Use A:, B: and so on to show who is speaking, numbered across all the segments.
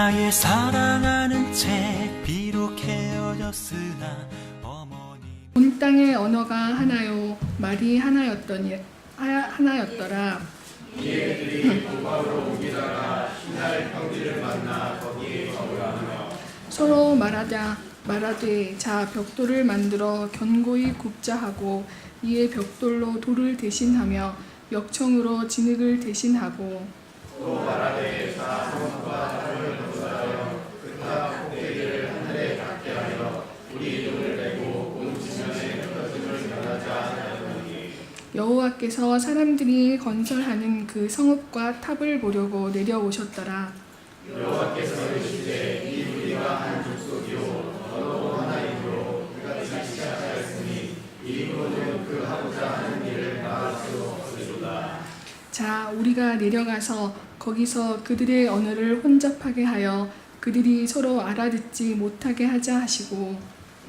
A: 나의 사랑하는 채 비록 헤어졌으나 어머니
B: 온 땅의 언어가 하나요 말이 하나였더라. 서로 말하되 자 벽돌을 만들어 견고히 굽자 하고 이에 벽돌로 돌을 대신하며 역청으로 진흙을 대신하고 여호와께서 사람들이 건설하는 그 성읍과 탑을 보려고 내려오셨더라. 자, 우리가 내려가서 거기서 그들의 언어를 혼잡하게 하여 그들이 서로 알아듣지 못하게 하자 하시고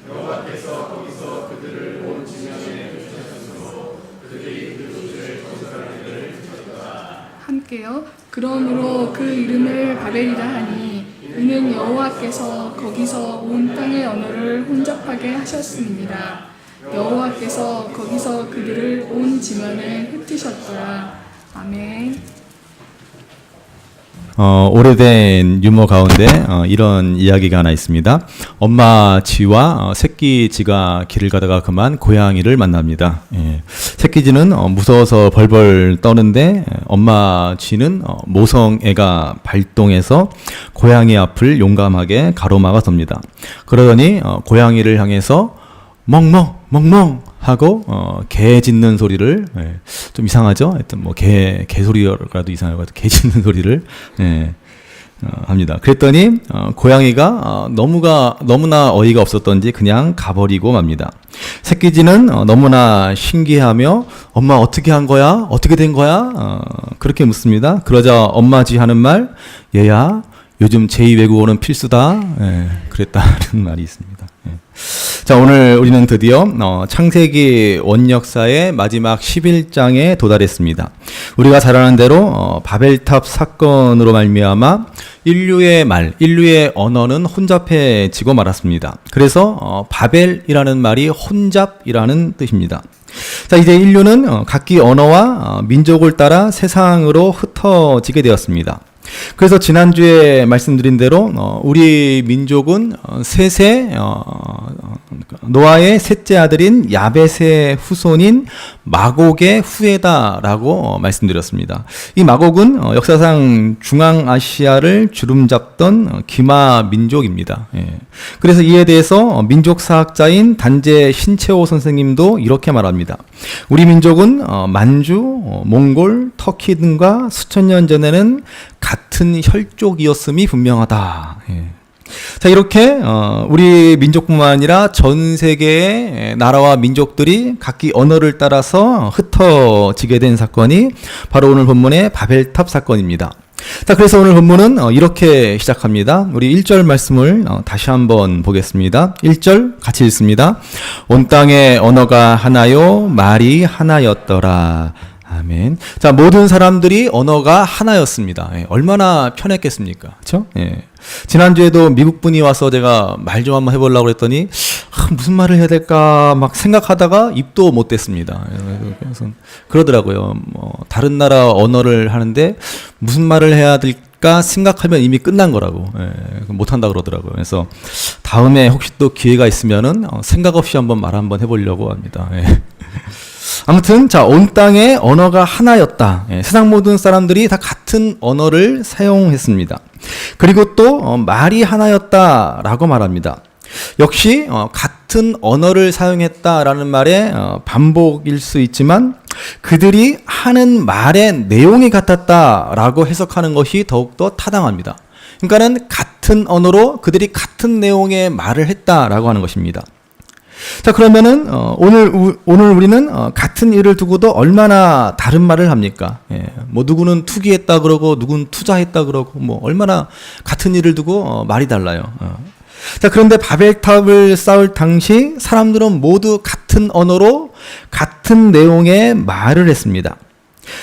B: 여호와께서 거기서 그들을 온 지면에 두셨으므로 그들이 그 도시를 건설하는 일을 주셨더라. 함께요. 그러므로 그 이름을 바벨이라 하니 이는 여호와께서 거기서 온 땅의 언어를 혼잡하게 하셨음이니라. 여호와께서 거기서 그들을 온 지면에 흩으셨더라. 아멘.
C: 오래된 유머 가운데 이런 이야기가 하나 있습니다. 엄마 쥐와 새끼 쥐가 길을 가다가 그만 고양이를 만납니다. 새끼 쥐는 무서워서 벌벌 떠는데 엄마 쥐는 모성애가 발동해서 고양이 앞을 용감하게 가로막아 섭니다. 그러더니 고양이를 향해서 멍멍 멍멍 하고 개 짖는 소리를 좀 이상하죠? 하여튼 뭐 개 소리라도 이상할 것 같아요. 개 짖는 소리를 합니다. 그랬더니 고양이가 너무나 어이가 없었던지 그냥 가버리고 맙니다. 새끼쥐는 너무나 신기해하며 엄마 어떻게 한 거야? 어떻게 된 거야? 그렇게 묻습니다. 그러자 엄마쥐 하는 말 얘야 요즘 제2외국어는 필수다. 그랬다는 말이 있습니다. 자, 오늘 우리는 드디어 창세기 원역사의 마지막 11장에 도달했습니다. 우리가 잘 아는 대로 바벨탑 사건으로 말미암아 인류의 언어는 혼잡해지고 말았습니다. 그래서 바벨이라는 말이 혼잡이라는 뜻입니다. 자, 이제 인류는 각기 언어와 민족을 따라 세상으로 흩어지게 되었습니다. 그래서 지난주에 말씀드린 대로 우리 민족은 노아의 셋째 아들인 야벳의 후손인 마곡의 후예다라고 말씀드렸습니다. 이 마곡은 역사상 중앙아시아를 주름잡던 기마 민족입니다. 그래서 이에 대해서 민족사학자인 단재 신채호 선생님도 이렇게 말합니다. 우리 민족은 만주, 몽골, 터키 등과 수천 년 전에는 같은 혈족이었음이 분명하다. 자, 이렇게 우리 민족뿐만 아니라 전 세계의 나라와 민족들이 각기 언어를 따라서 흩어지게 된 사건이 바로 오늘 본문의 바벨탑 사건입니다. 자, 그래서 오늘 본문은 이렇게 시작합니다. 우리 1절 말씀을 다시 한번 보겠습니다. 1절 같이 읽습니다. 온 땅의 언어가 하나요 말이 하나였더라. 아멘. 자, 모든 사람들이 언어가 하나였습니다. 얼마나 편했겠습니까? 그렇죠? 지난주에도 미국 분이 와서 제가 말 좀 한번 해보려고 했더니 무슨 말을 해야 될까 막 생각하다가 입도 못 댔습니다. 그래서 그러더라고요. 다른 나라 언어를 하는데 무슨 말을 해야 될까 생각하면 이미 끝난 거라고. 못한다 그러더라고요. 그래서 다음에 혹시 또 기회가 있으면은 생각 없이 한번 말 한번 해보려고 합니다. 아무튼 자, 온 땅의 언어가 하나였다. 세상 모든 사람들이 다 같은 언어를 사용했습니다. 그리고 또 말이 하나였다라고 말합니다. 역시 같은 언어를 사용했다라는 말의 반복일 수 있지만 그들이 하는 말의 내용이 같았다라고 해석하는 것이 더욱더 타당합니다. 그러니까는 같은 언어로 그들이 같은 내용의 말을 했다라고 하는 것입니다. 자, 그러면은 오늘 우리는 같은 일을 두고도 얼마나 다른 말을 합니까? 뭐 누구는 투기했다 그러고 누구는 투자했다 그러고 뭐 얼마나 같은 일을 두고 말이 달라요. 자, 그런데 바벨탑을 쌓을 당시 사람들은 모두 같은 언어로 같은 내용의 말을 했습니다.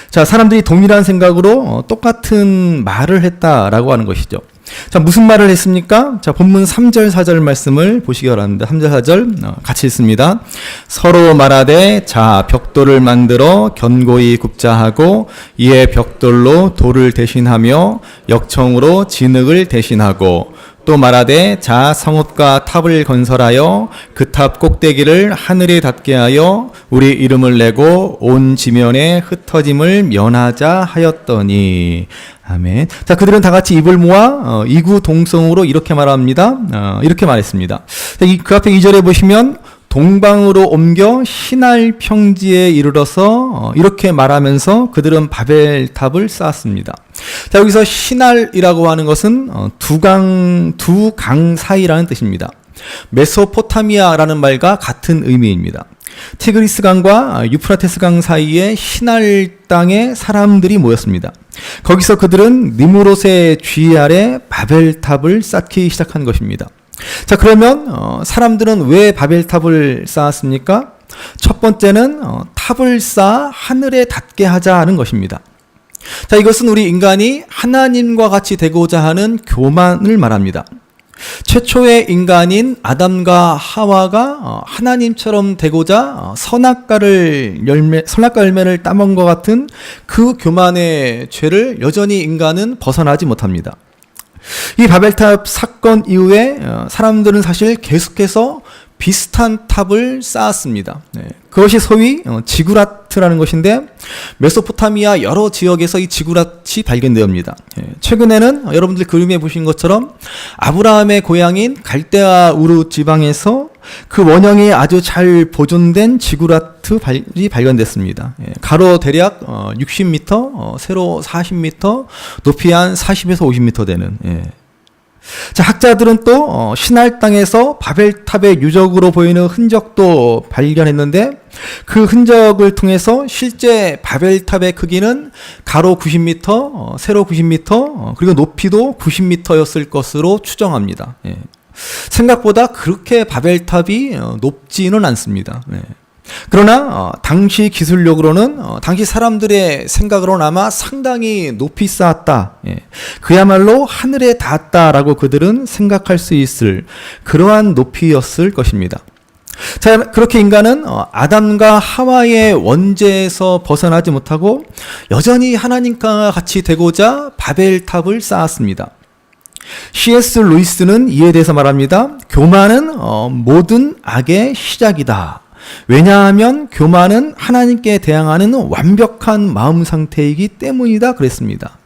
C: 자, 사람들이 동일한 생각으로 똑같은 말을 했다라고 하는 것이죠. 자, 무슨 말을 했습니까? 자, 본문 3절 4절 말씀을 보시기 바랍니다. 3절 4절 같이 읽습니다. 서로 말하되 자 벽돌을 만들어 견고히 굽자 하고 이에 벽돌로 돌을 대신하며 역청으로 진흙을 대신하고 또 말하되 자 성읍과 탑을 건설하여 그 탑 꼭대기를 하늘에 닿게 하여 우리 이름을 내고 온 지면에 흩어짐을 면하자 하였더니 아멘. 자, 그들은 다 같이 입을 모아 이구동성으로 이렇게 말합니다. 이렇게 말했습니다. 그 앞에 2절에 보시면 동방으로 옮겨 신할 평지에 이르러서 이렇게 말하면서 그들은 바벨탑을 쌓았습니다. 자, 여기서 신할이라고 하는 것은 두 강 사이라는 뜻입니다. 메소포타미아라는 말과 같은 의미입니다. 티그리스 강과 유프라테스 강 사이에 신할 땅에 사람들이 모였습니다. 거기서 그들은 니무롯의 주의 아래 바벨탑을 쌓기 시작한 것입니다. 자, 그러면 사람들은 왜 바벨탑을 쌓았습니까? 첫 번째는 탑을 쌓아 하늘에 닿게 하자는 것입니다. 자, 이것은 우리 인간이 하나님과 같이 되고자 하는 교만을 말합니다. 최초의 인간인 아담과 하와가 하나님처럼 되고자 선악과 열매를 따먹은 것 같은 그 교만의 죄를 여전히 인간은 벗어나지 못합니다. 이 바벨탑 사건 이후에 사람들은 사실 계속해서 비슷한 탑을 쌓았습니다. 그것이 소위 지구라트라는 것인데 메소포타미아 여러 지역에서 이 지구라트이 발견되옵니다. 최근에는 여러분들 그림에 보신 것처럼 아브라함의 고향인 갈대아 우르 지방에서 그 원형이 아주 잘 보존된 지구라트이 발견됐습니다. 가로 대략 60m, 세로 40m, 높이 한 40에서 50m 되는. 자, 학자들은 또 신할 땅에서 바벨탑의 유적으로 보이는 흔적도 발견했는데 그 흔적을 통해서 실제 바벨탑의 크기는 가로 90m, 세로 90m, 그리고 높이도 90m였을 것으로 추정합니다. 생각보다 그렇게 바벨탑이 높지는 않습니다. 그러나 당시 기술력으로는 당시 사람들의 생각으로는 아마 상당히 높이 쌓았다. 그야말로 하늘에 닿았다라고 그들은 생각할 수 있을 그러한 높이였을 것입니다. 자, 그렇게 인간은 아담과 하와의 원죄에서 벗어나지 못하고 여전히 하나님과 같이 되고자 바벨탑을 쌓았습니다. C.S. 루이스는 이에 대해서 말합니다. 교만은 모든 악의 시작이다. 왜냐하면 교만은 하나님께 대항하는 완벽한 마음 상태이기 때문이다 그랬습니다.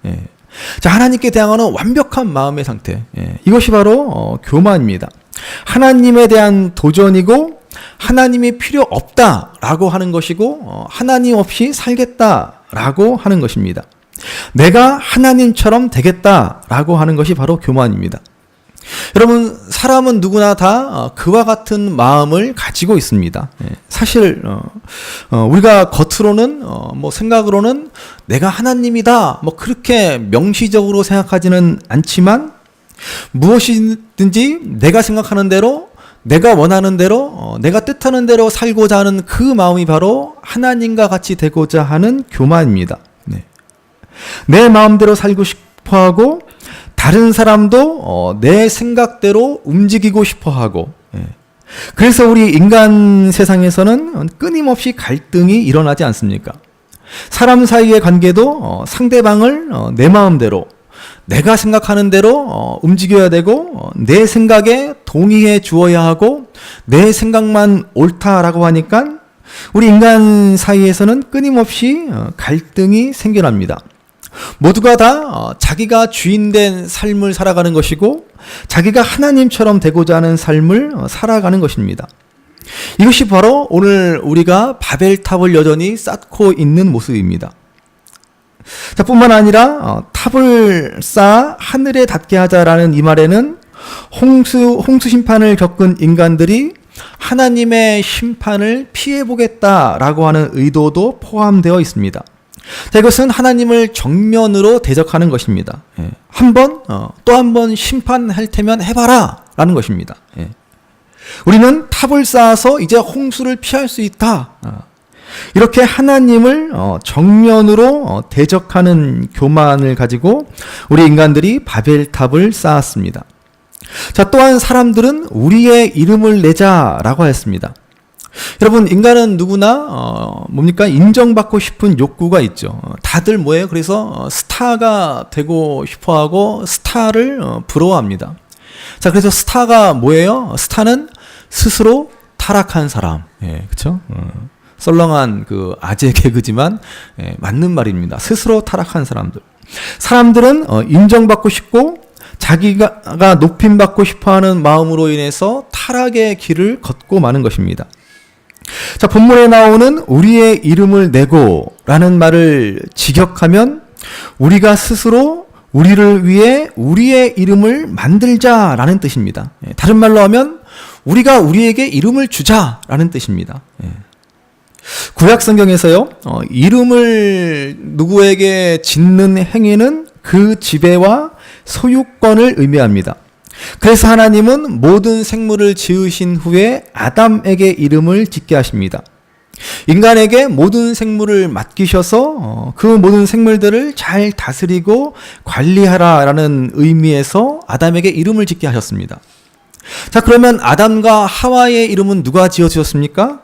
C: 자, 하나님께 대항하는 완벽한 마음의 상태. 이것이 바로 교만입니다. 하나님에 대한 도전이고 하나님이 필요 없다라고 하는 것이고 하나님 없이 살겠다라고 하는 것입니다. 내가 하나님처럼 되겠다라고 하는 것이 바로 교만입니다. 여러분, 사람은 누구나 다 그와 같은 마음을 가지고 있습니다. 사실 우리가 겉으로는 생각으로는 내가 하나님이다 그렇게 명시적으로 생각하지는 않지만 무엇이든지 내가 생각하는 대로 내가 원하는 대로 내가 뜻하는 대로 살고자 하는 그 마음이 바로 하나님과 같이 되고자 하는 교만입니다. 내 마음대로 살고 싶어하고 다른 사람도 내 생각대로 움직이고 싶어하고, 그래서 우리 인간 세상에서는 끊임없이 갈등이 일어나지 않습니까? 사람 사이의 관계도 상대방을 내 마음대로 내가 생각하는 대로 움직여야 되고 내 생각에 동의해 주어야 하고 내 생각만 옳다라고 하니까 우리 인간 사이에서는 끊임없이 갈등이 생겨납니다. 모두가 다 자기가 주인된 삶을 살아가는 것이고 자기가 하나님처럼 되고자 하는 삶을 살아가는 것입니다. 이것이 바로 오늘 우리가 바벨탑을 여전히 쌓고 있는 모습입니다. 자, 뿐만 아니라 탑을 쌓아 하늘에 닿게 하자라는 이 말에는 홍수 심판을 겪은 인간들이 하나님의 심판을 피해보겠다라고 하는 의도도 포함되어 있습니다. 자, 이것은 하나님을 정면으로 대적하는 것입니다. 또 한 번 심판할 테면 해봐라 라는 것입니다. 우리는 탑을 쌓아서 이제 홍수를 피할 수 있다. 이렇게 하나님을 정면으로 대적하는 교만을 가지고 우리 인간들이 바벨탑을 쌓았습니다. 자, 또한 사람들은 우리의 이름을 내자라고 하였습니다. 여러분, 인간은 누구나 뭡니까? 인정받고 싶은 욕구가 있죠. 다들 뭐예요? 그래서 스타가 되고 싶어하고 스타를 부러워합니다. 자, 그래서 스타가 뭐예요? 스타는 스스로 타락한 사람. 예, 그렇죠? 썰렁한 그 아재 개그지만 맞는 말입니다. 스스로 타락한 사람들. 사람들은 인정받고 싶고 자기가 높임받고 싶어하는 마음으로 인해서 타락의 길을 걷고 마는 것입니다. 자, 본문에 나오는 우리의 이름을 내고 라는 말을 직역하면 우리가 스스로 우리를 위해 우리의 이름을 만들자라는 뜻입니다. 다른 말로 하면 우리가 우리에게 이름을 주자라는 뜻입니다. 구약 성경에서요, 이름을 누구에게 짓는 행위는 그 지배와 소유권을 의미합니다. 그래서 하나님은 모든 생물을 지으신 후에 아담에게 이름을 짓게 하십니다. 인간에게 모든 생물을 맡기셔서 그 모든 생물들을 잘 다스리고 관리하라라는 의미에서 아담에게 이름을 짓게 하셨습니다. 자, 그러면 아담과 하와의 이름은 누가 지어주셨습니까?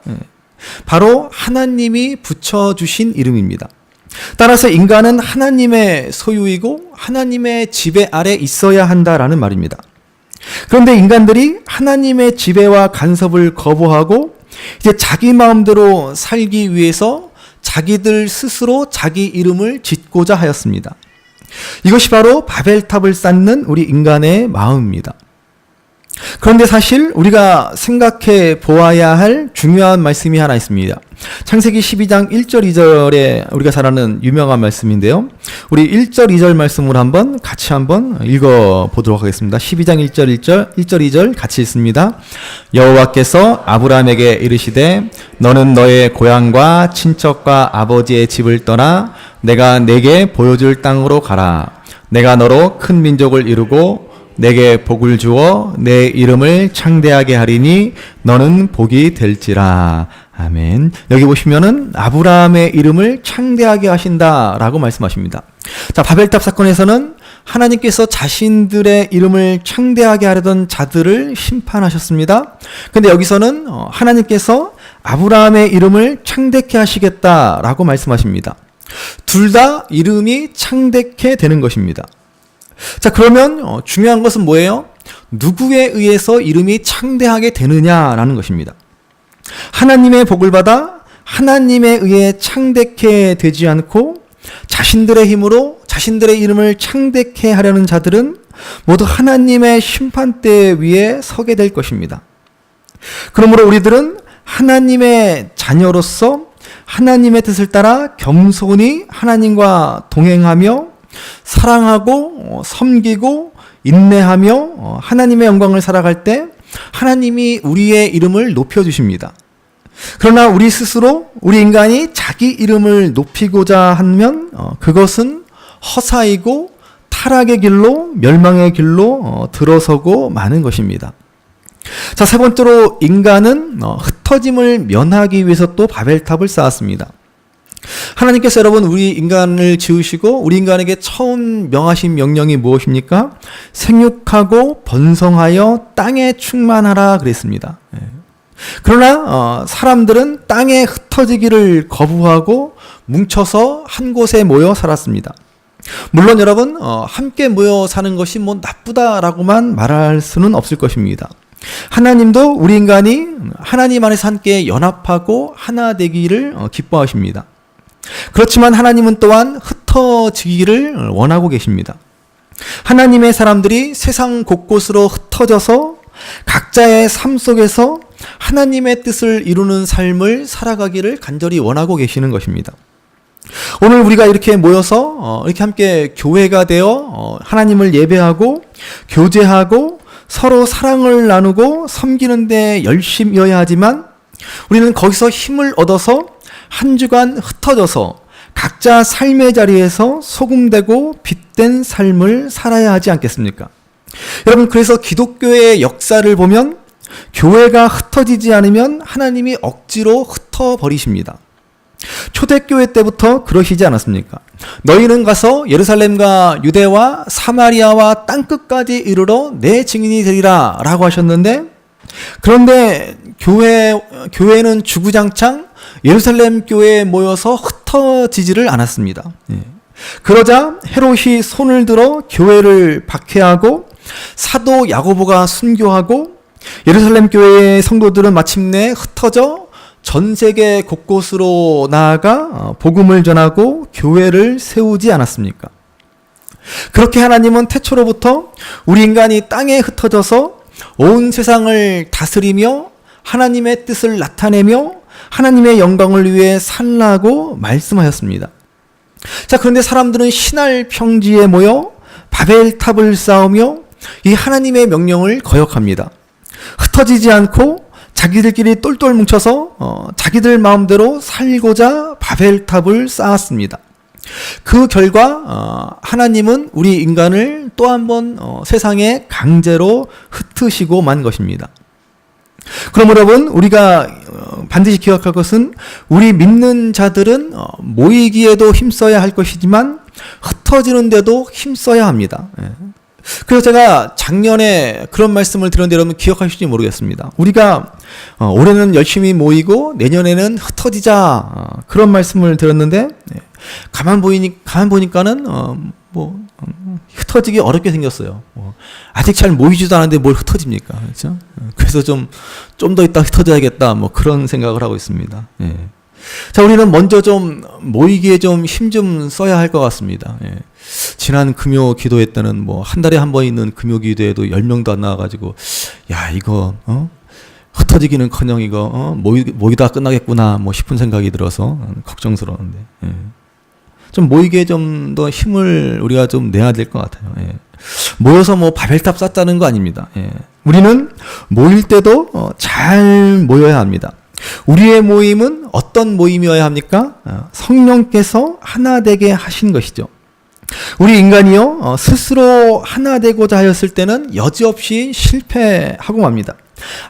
C: 바로 하나님이 붙여주신 이름입니다. 따라서 인간은 하나님의 소유이고 하나님의 지배 아래 있어야 한다라는 말입니다. 그런데 인간들이 하나님의 지배와 간섭을 거부하고 이제 자기 마음대로 살기 위해서 자기들 스스로 자기 이름을 짓고자 하였습니다. 이것이 바로 바벨탑을 쌓는 우리 인간의 마음입니다. 그런데 사실 우리가 생각해 보아야 할 중요한 말씀이 하나 있습니다. 창세기 12장 1절 2절에 우리가 잘 아는 유명한 말씀인데요. 우리 1절 2절 말씀을 같이 한번 읽어 보도록 하겠습니다. 12장 1절 2절 같이 읽습니다. 여호와께서 아브라함에게 이르시되 너는 너의 고향과 친척과 아버지의 집을 떠나 내가 내게 보여줄 땅으로 가라. 내가 너로 큰 민족을 이루고 내게 복을 주어 내 이름을 창대하게 하리니 너는 복이 될지라. 아멘. 여기 보시면은 아브라함의 이름을 창대하게 하신다라고 말씀하십니다. 자, 바벨탑 사건에서는 하나님께서 자신들의 이름을 창대하게 하려던 자들을 심판하셨습니다. 근데 여기서는 하나님께서 아브라함의 이름을 창대케 하시겠다라고 말씀하십니다. 둘 다 이름이 창대케 되는 것입니다. 자, 그러면 중요한 것은 뭐예요? 누구에 의해서 이름이 창대하게 되느냐라는 것입니다. 하나님의 복을 받아 하나님에 의해 창대케 되지 않고 자신들의 힘으로 자신들의 이름을 창대케 하려는 자들은 모두 하나님의 심판대 위에 서게 될 것입니다. 그러므로 우리들은 하나님의 자녀로서 하나님의 뜻을 따라 겸손히 하나님과 동행하며 사랑하고 섬기고 인내하며 하나님의 영광을 살아갈 때 하나님이 우리의 이름을 높여주십니다. 그러나 우리 스스로 우리 인간이 자기 이름을 높이고자 하면 그것은 허사이고 타락의 길로 멸망의 길로 들어서고 마는 것입니다. 자, 세 번째로 인간은 흩어짐을 면하기 위해서 또 바벨탑을 쌓았습니다. 하나님께서 여러분 우리 인간을 지으시고 우리 인간에게 처음 명하신 명령이 무엇입니까? 생육하고 번성하여 땅에 충만하라 그랬습니다. 그러나 사람들은 땅에 흩어지기를 거부하고 뭉쳐서 한 곳에 모여 살았습니다. 물론 여러분 함께 모여 사는 것이 뭐 나쁘다라고만 말할 수는 없을 것입니다. 하나님도 우리 인간이 하나님 안에서 함께 연합하고 하나 되기를 기뻐하십니다. 그렇지만 하나님은 또한 흩어지기를 원하고 계십니다. 하나님의 사람들이 세상 곳곳으로 흩어져서 각자의 삶 속에서 하나님의 뜻을 이루는 삶을 살아가기를 간절히 원하고 계시는 것입니다. 오늘 우리가 이렇게 모여서 이렇게 함께 교회가 되어 하나님을 예배하고 교제하고 서로 사랑을 나누고 섬기는 데 열심이어야 하지만 우리는 거기서 힘을 얻어서 한 주간 흩어져서 각자 삶의 자리에서 소금되고 빛된 삶을 살아야 하지 않겠습니까? 여러분, 그래서 기독교의 역사를 보면 교회가 흩어지지 않으면 하나님이 억지로 흩어버리십니다. 초대교회 때부터 그러시지 않았습니까? 너희는 가서 예루살렘과 유대와 사마리아와 땅끝까지 이르러 내 증인이 되리라 라고 하셨는데, 그런데 교회는 주구장창 예루살렘 교회에 모여서 흩어지지를 않았습니다. 그러자 헤롯이 손을 들어 교회를 박해하고 사도 야고보가 순교하고 예루살렘 교회의 성도들은 마침내 흩어져 전 세계 곳곳으로 나아가 복음을 전하고 교회를 세우지 않았습니까? 그렇게 하나님은 태초로부터 우리 인간이 땅에 흩어져서 온 세상을 다스리며 하나님의 뜻을 나타내며 하나님의 영광을 위해 살라고 말씀하셨습니다. 자, 그런데 사람들은 신할 평지에 모여 바벨탑을 쌓으며 이 하나님의 명령을 거역합니다. 흩어지지 않고 자기들끼리 똘똘 뭉쳐서 자기들 마음대로 살고자 바벨탑을 쌓았습니다. 그 결과 하나님은 우리 인간을 또 한 번 세상에 강제로 흩으시고 만 것입니다. 그럼 여러분, 우리가 반드시 기억할 것은 우리 믿는 자들은 모이기에도 힘써야 할 것이지만 흩어지는데도 힘써야 합니다. 그래서 제가 작년에 그런 말씀을 드렸는데 여러분 기억하실지 모르겠습니다. 우리가 올해는 열심히 모이고 내년에는 흩어지자, 그런 말씀을 드렸는데 가만 보니까는 흩어지기 어렵게 생겼어요. 아직 잘 모이지도 않았는데 뭘 흩어집니까? 그렇죠? 그래서 좀 더 있다 흩어져야겠다, 그런 생각을 하고 있습니다. 자, 우리는 먼저 좀 모이기에 좀 힘 좀 써야 할 것 같습니다. 지난 금요 기도회 때는 한 달에 한 번 있는 금요 기도회도 10명도 안 나와가지고, 야, 이거, 흩어지기는커녕 이거, 모이다 끝나겠구나, 싶은 생각이 들어서 걱정스러운데. 좀 모이기에 좀 더 힘을 우리가 좀 내야 될 것 같아요. 모여서 바벨탑 쌓자는 거 아닙니다. 우리는 모일 때도 잘 모여야 합니다. 우리의 모임은 어떤 모임이어야 합니까? 성령께서 하나 되게 하신 것이죠. 우리 인간이요, 스스로 하나 되고자 하였을 때는 여지없이 실패하고 맙니다.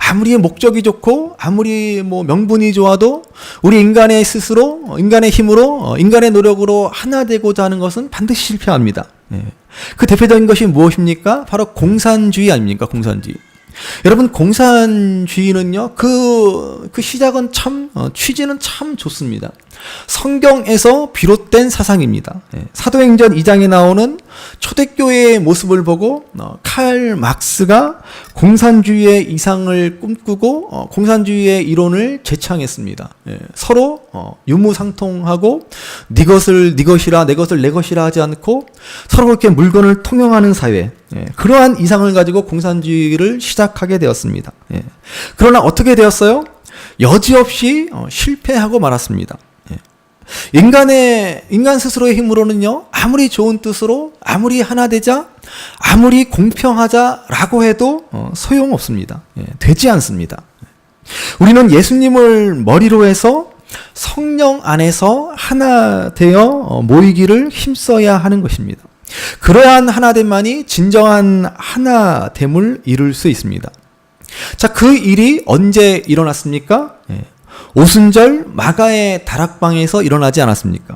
C: 아무리 목적이 좋고 아무리 명분이 좋아도 우리 인간의 스스로, 인간의 힘으로, 인간의 노력으로 하나 되고자 하는 것은 반드시 실패합니다. 그 대표적인 것이 무엇입니까? 바로 공산주의 아닙니까? 공산주의. 여러분, 공산주의는요, 그 시작은 취지는 참 좋습니다. 성경에서 비롯된 사상입니다. 사도행전 2장에 나오는 초대교회의 모습을 보고 칼 막스가 공산주의의 이상을 꿈꾸고 공산주의의 이론을 제창했습니다. 서로 유무상통하고 네 것을 네 것이라 내 것을 내 것이라 하지 않고 서로 그렇게 물건을 통용하는 사회, 그러한 이상을 가지고 공산주의를 시작하게 되었습니다. 그러나 어떻게 되었어요? 여지없이 실패하고 말았습니다. 인간 스스로의 힘으로는요, 아무리 좋은 뜻으로, 아무리 하나 되자, 아무리 공평하자라고 해도 소용없습니다. 되지 않습니다. 우리는 예수님을 머리로 해서 성령 안에서 하나 되어 모이기를 힘써야 하는 것입니다. 그러한 하나됨만이 진정한 하나됨을 이룰 수 있습니다. 자, 그 일이 언제 일어났습니까? 오순절 마가의 다락방에서 일어나지 않았습니까?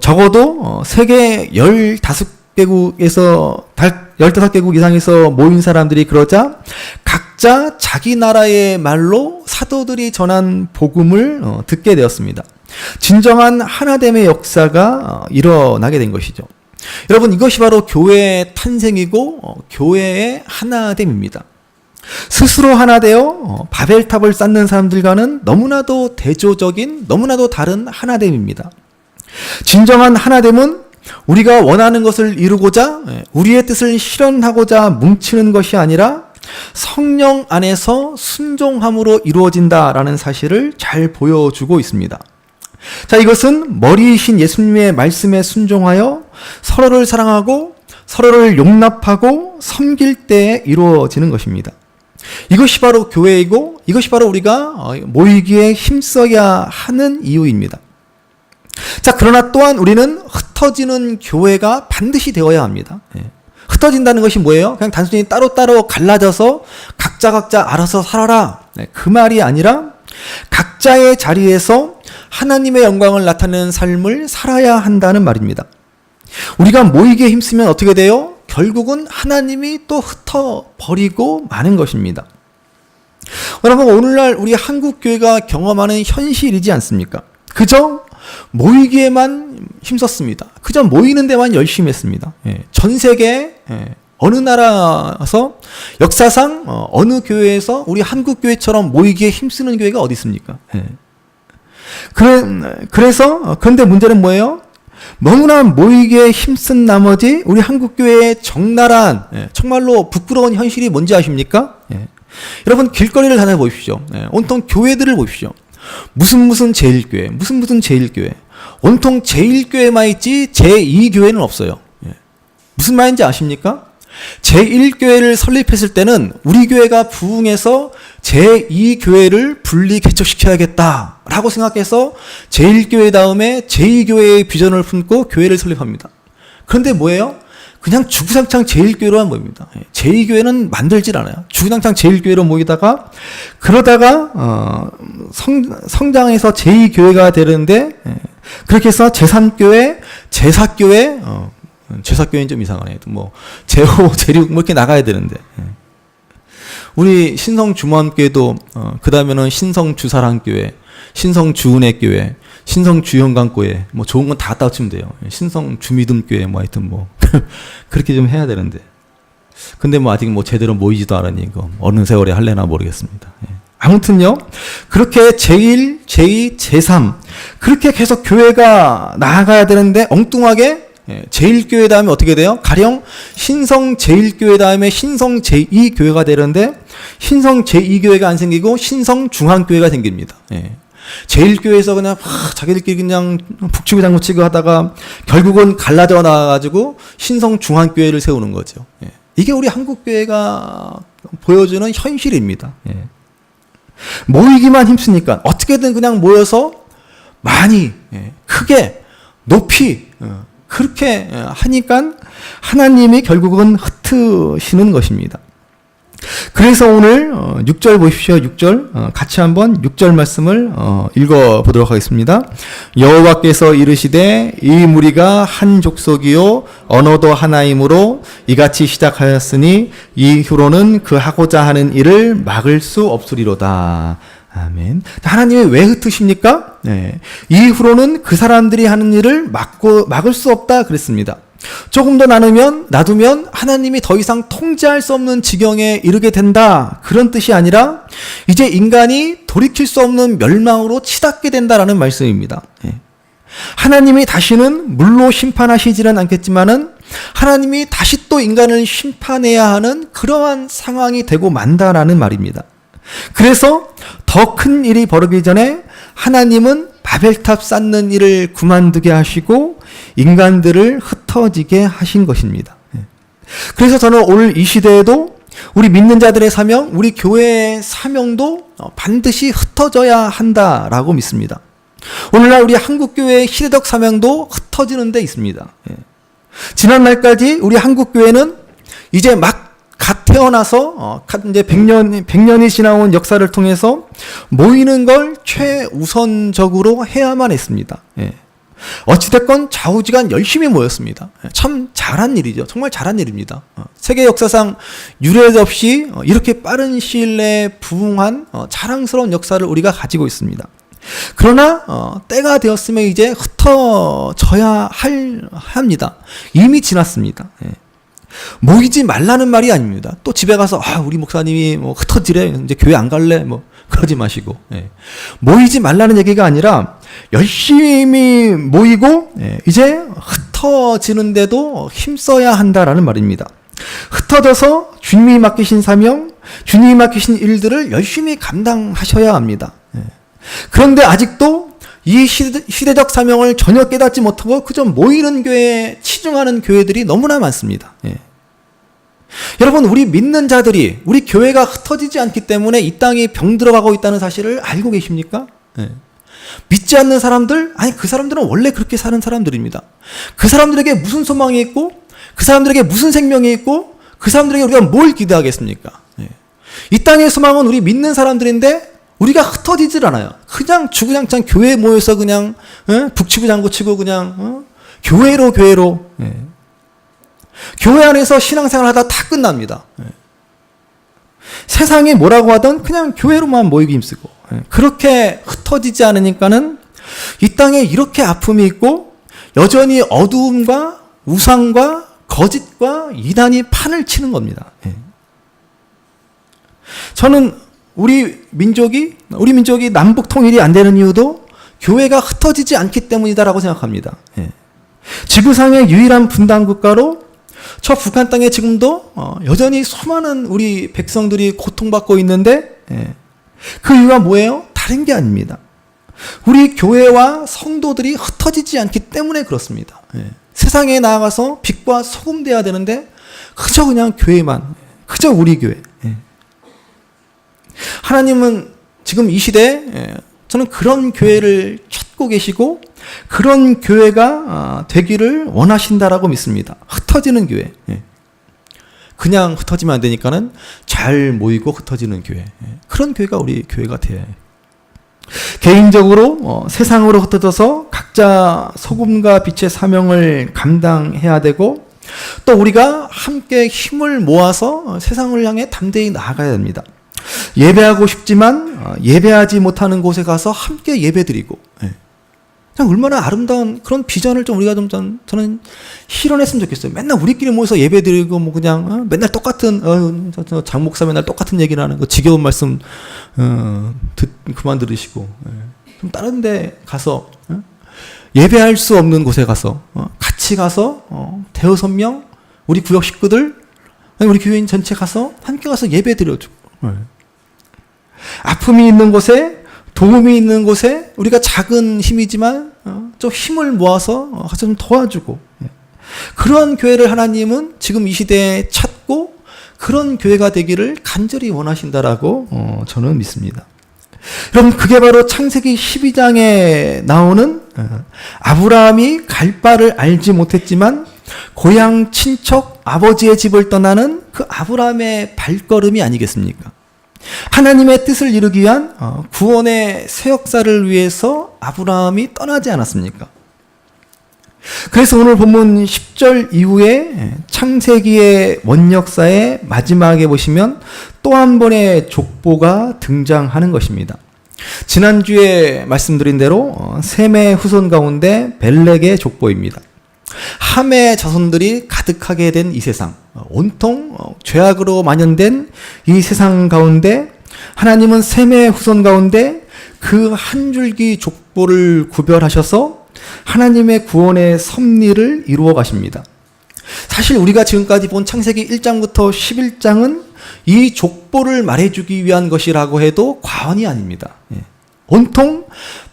C: 적어도 세계 15개국에서 15개국 이상에서 모인 사람들이 그러자 각자 자기 나라의 말로 사도들이 전한 복음을 듣게 되었습니다. 진정한 하나됨의 역사가 일어나게 된 것이죠. 여러분, 이것이 바로 교회의 탄생이고 교회의 하나됨입니다. 스스로 하나 되어 바벨탑을 쌓는 사람들과는 너무나도 대조적인, 너무나도 다른 하나됨입니다. 진정한 하나됨은 우리가 원하는 것을 이루고자 우리의 뜻을 실현하고자 뭉치는 것이 아니라 성령 안에서 순종함으로 이루어진다라는 사실을 잘 보여주고 있습니다. 자, 이것은 머리이신 예수님의 말씀에 순종하여 서로를 사랑하고 서로를 용납하고 섬길 때에 이루어지는 것입니다. 이것이 바로 교회이고 이것이 바로 우리가 모이기에 힘써야 하는 이유입니다. 자, 그러나 또한 우리는 흩어지는 교회가 반드시 되어야 합니다. 흩어진다는 것이 뭐예요? 그냥 단순히 따로따로 갈라져서 각자 알아서 살아라, 그 말이 아니라 각자의 자리에서 하나님의 영광을 나타내는 삶을 살아야 한다는 말입니다. 우리가 모이기에 힘쓰면 어떻게 돼요? 결국은 하나님이 또 흩어버리고 마는 것입니다. 여러분, 오늘날 우리 한국교회가 경험하는 현실이지 않습니까? 그저 모이기에만 힘썼습니다. 그저 모이는 데만 열심히 했습니다. 전 세계 어느 나라에서 역사상 어느 교회에서 우리 한국교회처럼 모이기에 힘쓰는 교회가 어디 있습니까? 그런데 문제는 뭐예요? 너무나 모이기에 힘쓴 나머지 우리 한국교회의 적나라한 정말로 부끄러운 현실이 뭔지 아십니까? 여러분, 길거리를 다녀보십시오. 온통 교회들을 보십시오. 무슨 제일교회, 무슨 제일교회. 온통 제일교회만 있지 제2교회는 없어요. 무슨 말인지 아십니까? 제1교회를 설립했을 때는 우리 교회가 부흥해서 제2교회를 분리 개척시켜야겠다라고 생각해서 제1교회 다음에 제2교회의 비전을 품고 교회를 설립합니다. 그런데 뭐예요? 그냥 주구장창 제1교회로만 모입니다. 제2교회는 만들질 않아요. 주구장창 제1교회로 모이다가 그러다가 성장해서 제2교회가 되는데 그렇게 해서 제3교회, 제4교회, 제4교회는 좀 이상하네. 뭐 제5, 제6 뭐 이렇게 나가야 되는데 우리 신성주만교회도 그 다음에는 신성주사랑교회, 신성주은혜교회, 신성주영광교회 뭐 좋은 건 다 갖다 붙이면 돼요. 신성주믿음교회 뭐 하여튼 뭐 그렇게 좀 해야 되는데 근데 뭐 아직 뭐 제대로 모이지도 않으니 이거 어느 세월에 할래나 모르겠습니다. 아무튼요, 그렇게 제1, 제2, 제3 그렇게 계속 교회가 나아가야 되는데 엉뚱하게 제1교회 다음에 어떻게 돼요? 가령 신성 제1교회 다음에 신성 제2교회가 되는데 신성 제2교회가 안 생기고 신성 중앙교회가 생깁니다. 제1교회에서 그냥 자기들끼리 그냥 북치고 장구치고 하다가 결국은 갈라져 나와가지고 신성 중앙교회를 세우는 거죠. 이게 우리 한국교회가 보여주는 현실입니다. 모이기만 힘쓰니까 어떻게든 그냥 모여서 많이 크게 높이 그렇게 하니까 하나님이 결국은 흩으시는 것입니다. 그래서 오늘 6절 보십시오. 6절 같이 한번 6절 말씀을 읽어보도록 하겠습니다. 여호와께서 이르시되 이 무리가 한 족속이요 언어도 하나이므로 이같이 시작하였으니 이후로는 그 하고자 하는 일을 막을 수 없으리로다. 아멘. 하나님이 왜 흩으십니까? 이후로는 그 사람들이 하는 일을 막을 수 없다 그랬습니다. 조금 더 놔두면 하나님이 더 이상 통제할 수 없는 지경에 이르게 된다. 그런 뜻이 아니라 이제 인간이 돌이킬 수 없는 멸망으로 치닫게 된다라는 말씀입니다. 하나님이 다시는 물로 심판하시지는 않겠지만은 하나님이 다시 또 인간을 심판해야 하는 그러한 상황이 되고 만다라는 말입니다. 그래서 더 큰 일이 벌어지기 전에 하나님은 바벨탑 쌓는 일을 그만두게 하시고 인간들을 흩어지게 하신 것입니다. 그래서 저는 오늘 이 시대에도 우리 믿는 자들의 사명, 우리 교회의 사명도 반드시 흩어져야 한다라고 믿습니다. 오늘날 우리 한국교회의 시대적 사명도 흩어지는 데 있습니다. 지난 날까지 우리 한국교회는 이제 막 갓 태어나서 이제 100년이 지나온 역사를 통해서 모이는 걸 최우선적으로 해야만 했습니다. 어찌됐건 좌우지간 열심히 모였습니다. 참 잘한 일이죠. 정말 잘한 일입니다. 세계 역사상 유례 없이 이렇게 빠른 시일 내에 부흥한 자랑스러운 역사를 우리가 가지고 있습니다. 그러나 때가 되었으면 이제 흩어져야 합니다. 이미 지났습니다. 모이지 말라는 말이 아닙니다. 또 집에 가서 우리 목사님이 뭐 흩어지래, 이제 교회 안 갈래, 뭐 그러지 마시고 모이지 말라는 얘기가 아니라 열심히 모이고 이제 흩어지는데도 힘써야 한다라는 말입니다. 흩어져서 주님이 맡기신 사명, 주님이 맡기신 일들을 열심히 감당하셔야 합니다. 그런데 아직도 이 시대적 사명을 전혀 깨닫지 못하고 그저 모이는 교회에 치중하는 교회들이 너무나 많습니다. 여러분, 우리 믿는 자들이 우리 교회가 흩어지지 않기 때문에 이 땅이 병들어가고 있다는 사실을 알고 계십니까? 믿지 않는 사람들, 그 사람들은 원래 그렇게 사는 사람들입니다. 그 사람들에게 무슨 소망이 있고 그 사람들에게 무슨 생명이 있고 그 사람들에게 우리가 뭘 기대하겠습니까? 이 땅의 소망은 우리 믿는 사람들인데 우리가 흩어지질 않아요. 그냥 주구장창 교회에 모여서 그냥 북치고 장구치고 그냥 교회로 예. 교회 안에서 신앙생활 하다 다 끝납니다. 예. 세상이 뭐라고 하던 그냥 교회로만 모이기 힘쓰고 예. 그렇게 흩어지지 않으니까는 이 땅에 이렇게 아픔이 있고 여전히 어두움과 우상과 거짓과 이단이 판을 치는 겁니다. 예. 저는 우리 민족이 남북 통일이 안 되는 이유도 교회가 흩어지지 않기 때문이다라고 생각합니다. 예. 지구상의 유일한 분단 국가로 저 북한 땅에 지금도 여전히 수많은 우리 백성들이 고통받고 있는데 예. 그 이유가 뭐예요? 다른 게 아닙니다. 우리 교회와 성도들이 흩어지지 않기 때문에 그렇습니다. 예. 세상에 나아가서 빛과 소금 돼야 되는데 그저 그냥 교회만, 그저 우리 교회. 예. 하나님은 지금 이 시대에 저는 그런 교회를 찾고 계시고 그런 교회가 되기를 원하신다라고 믿습니다. 흩어지는 교회. 그냥 흩어지면 안 되니까는 잘 모이고 흩어지는 교회. 그런 교회가 우리 교회가 돼야 해요. 개인적으로 세상으로 흩어져서 각자 소금과 빛의 사명을 감당해야 되고 또 우리가 함께 힘을 모아서 세상을 향해 담대히 나아가야 됩니다. 예배하고 싶지만 예배하지 못하는 곳에 가서 함께 예배드리고 그냥 얼마나 아름다운 그런 비전을 좀 우리가 좀 저는 실현했으면 좋겠어요. 맨날 우리끼리 모여서 예배드리고 뭐 그냥 맨날 똑같은 장 목사 맨날 똑같은 얘기를 하는 거 지겨운 말씀 그만 들으시고 좀 다른 데 가서 예배할 수 없는 곳에 가서 같이 가서 대여섯 명 우리 구역 식구들 우리 교회인 전체 가서 함께 가서 예배드려주고 아픔이 있는 곳에 도움이 있는 곳에 우리가 작은 힘이지만 좀 힘을 모아서 같이 좀 도와주고 그런 교회를 하나님은 지금 이 시대에 찾고 그런 교회가 되기를 간절히 원하신다라고 저는 믿습니다. 여러분 그게 바로 창세기 12장에 나오는 아브라함이 갈 바를 알지 못했지만 고향 친척 아버지의 집을 떠나는 그 아브라함의 발걸음이 아니겠습니까? 하나님의 뜻을 이루기 위한 구원의 새 역사를 위해서 아브라함이 떠나지 않았습니까? 그래서 오늘 본문 10절 이후에 창세기의 원역사의 마지막에 보시면 또 한 번의 족보가 등장하는 것입니다. 지난주에 말씀드린 대로 셈의 후손 가운데 벨렉의 족보입니다. 함의 자손들이 가득하게 된 이 세상, 온통 죄악으로 만연된 이 세상 가운데 하나님은 셈의 후손 가운데 그 한 줄기 족보를 구별하셔서 하나님의 구원의 섭리를 이루어 가십니다. 사실 우리가 지금까지 본 창세기 1장부터 11장은 이 족보를 말해주기 위한 것이라고 해도 과언이 아닙니다. 온통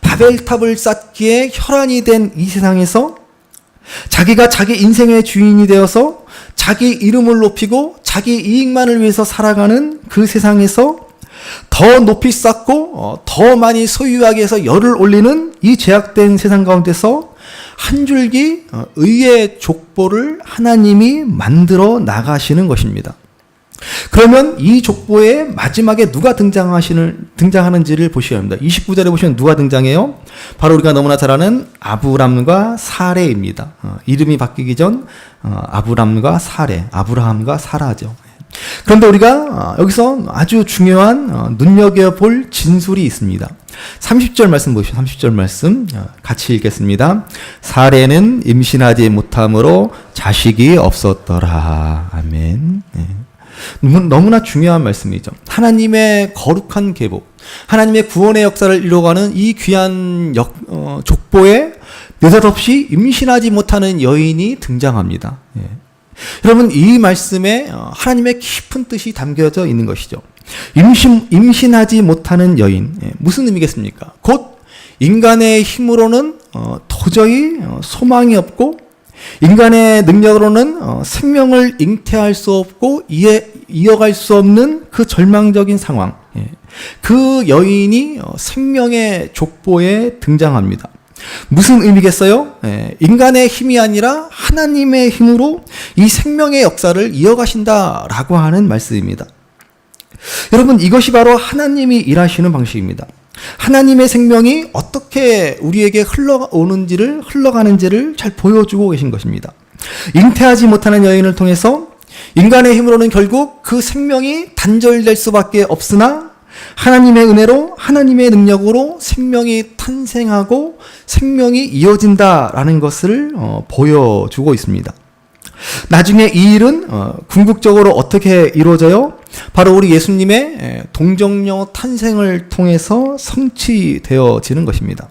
C: 바벨탑을 쌓기에 혈안이 된 이 세상에서 자기가 자기 인생의 주인이 되어서 자기 이름을 높이고 자기 이익만을 위해서 살아가는 그 세상에서 더 높이 쌓고 더 많이 소유하게 해서 열을 올리는 이 제약된 세상 가운데서 한 줄기 의의 족보를 하나님이 만들어 나가시는 것입니다. 그러면 이 족보의 마지막에 누가 등장하는지를 보셔야 합니다. 29절에 보시면 누가 등장해요? 바로 우리가 너무나 잘 아는 아브람과 사레입니다. 이름이 바뀌기 전 아브람과 사레, 아브라함과 사라죠. 그런데 우리가 여기서 아주 중요한 눈여겨볼 진술이 있습니다. 30절 말씀 보시죠. 30절 말씀 같이 읽겠습니다. 사레는 임신하지 못함으로 자식이 없었더라. 아멘. 너무나 중요한 말씀이죠. 하나님의 거룩한 계보, 하나님의 구원의 역사를 이루어가는 이 귀한 족보에 느닷없이 임신하지 못하는 여인이 등장합니다. 여러분 이 말씀에 하나님의 깊은 뜻이 담겨져 있는 것이죠. 임신하지 못하는 여인, 무슨 의미겠습니까? 곧 인간의 힘으로는 도저히 소망이 없고 인간의 능력으로는 생명을 잉태할 수 없고 이어갈 수 없는 그 절망적인 상황. 그 여인이 생명의 족보에 등장합니다. 무슨 의미겠어요? 인간의 힘이 아니라 하나님의 힘으로 이 생명의 역사를 이어가신다라고 하는 말씀입니다. 여러분, 이것이 바로 하나님이 일하시는 방식입니다. 하나님의 생명이 어떻게 우리에게 흘러가는지를 잘 보여주고 계신 것입니다. 잉태하지 못하는 여인을 통해서 인간의 힘으로는 결국 그 생명이 단절될 수밖에 없으나 하나님의 은혜로, 하나님의 능력으로 생명이 탄생하고 생명이 이어진다라는 것을 보여주고 있습니다. 나중에 이 일은 궁극적으로 어떻게 이루어져요? 바로 우리 예수님의 동정녀 탄생을 통해서 성취되어지는 것입니다.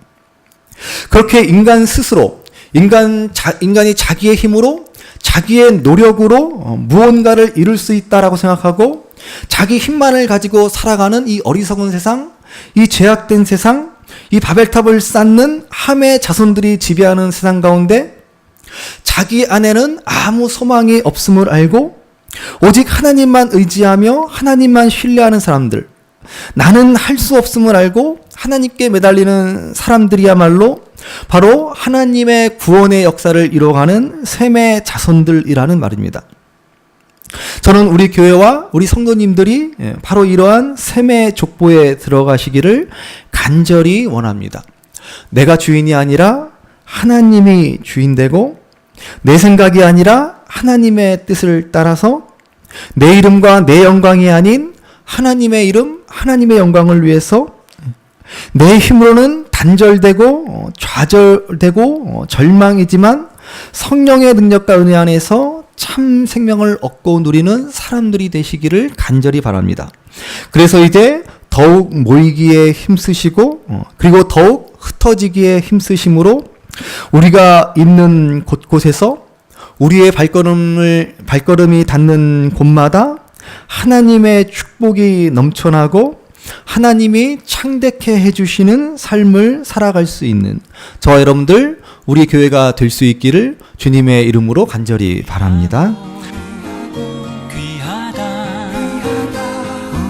C: 그렇게 인간 스스로, 인간이 자기의 힘으로, 자기의 노력으로 무언가를 이룰 수 있다라고 생각하고 자기 힘만을 가지고 살아가는 이 어리석은 세상, 이 죄악된 세상, 이 바벨탑을 쌓는 함의 자손들이 지배하는 세상 가운데 자기 안에는 아무 소망이 없음을 알고 오직 하나님만 의지하며 하나님만 신뢰하는 사람들, 나는 할 수 없음을 알고 하나님께 매달리는 사람들이야말로 바로 하나님의 구원의 역사를 이뤄가는 셈의 자손들이라는 말입니다. 저는 우리 교회와 우리 성도님들이 바로 이러한 셈의 족보에 들어가시기를 간절히 원합니다. 내가 주인이 아니라 하나님이 주인되고 내 생각이 아니라 하나님의 뜻을 따라서 내 이름과 내 영광이 아닌 하나님의 이름, 하나님의 영광을 위해서 내 힘으로는 단절되고 좌절되고 절망이지만 성령의 능력과 은혜 안에서 참 생명을 얻고 누리는 사람들이 되시기를 간절히 바랍니다. 그래서 이제 더욱 모이기에 힘쓰시고 그리고 더욱 흩어지기에 힘쓰심으로 우리가 있는 곳곳에서 우리의 발걸음이 닿는 곳마다 하나님의 축복이 넘쳐나고 하나님이 창대케 해주시는 삶을 살아갈 수 있는 저와 여러분들, 우리 교회가 될 수 있기를 주님의 이름으로 간절히 바랍니다.
A: 귀하다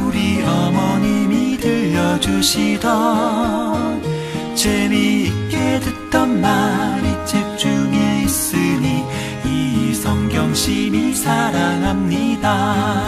A: 우리 어머님이 들려주시던 재미있게 듣던 말이 집중해 있으니 이 성경심이 사랑합니다.